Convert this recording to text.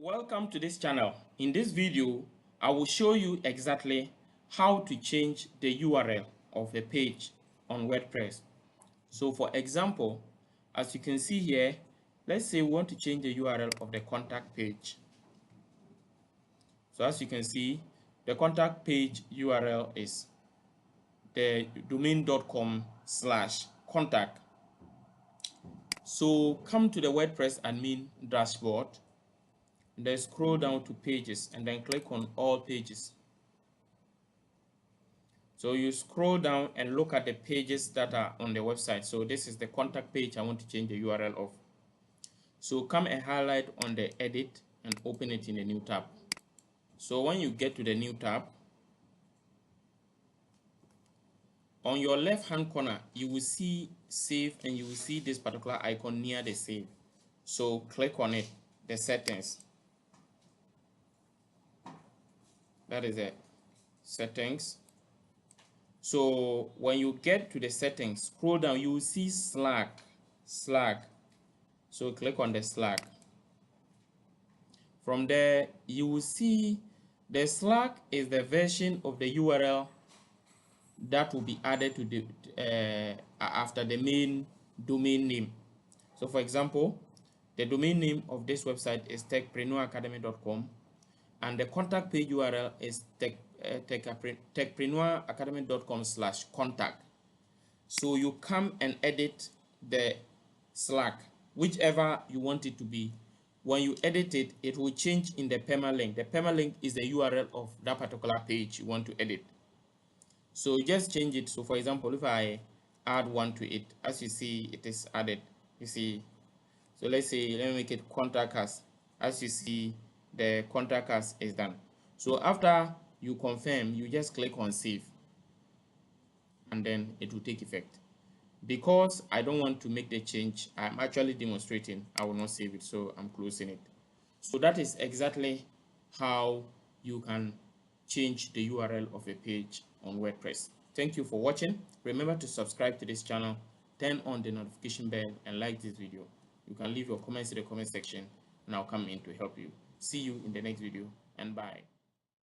Welcome to this channel. In this video, I will show you exactly how to change the URL of a page on WordPress. So for example, as you can see here, let's say we want to change the URL of the contact page. So as you can see, the contact page URL is the domain.com/contact. So come to the WordPress admin dashboard. Then scroll down to pages and then click on all pages. So you scroll down and look at the pages that are on the website. So this is the contact page I want to change the URL of. So come and highlight on the edit and open it in a new tab. So when you get to the new tab, on your left hand corner you will see save and you will see this particular icon near the save. So click on it, the settings. That is it, settings. So when you get to the settings, scroll down, you will see Slack. So click on the Slack. From there, you will see the Slack is the version of the URL that will be added to the after the main domain name. So for example, the domain name of this website is techpreneuracademy.com and the contact page URL is techpreneuracademy.com/contact. So you come and edit the Slack, whichever you want it to be. When you edit it, it will change in the permalink. The permalink is the URL of that particular page you want to edit. So you just change it. So for example, if I add one to it, as you see, it is added. You see, so let's say, let me make it contact us. As you see, the contact us is done. So after you confirm, you just click on save and then it will take effect. Because I don't want to make the change, I'm actually demonstrating, I will not save it, so I'm closing it. So that is exactly how you can change the URL of a page on WordPress. Thank you for watching. Remember to subscribe to this channel, turn on the notification bell and like this video. You can leave your comments in the comment section and I'll come in to help you. See you in the next video and bye.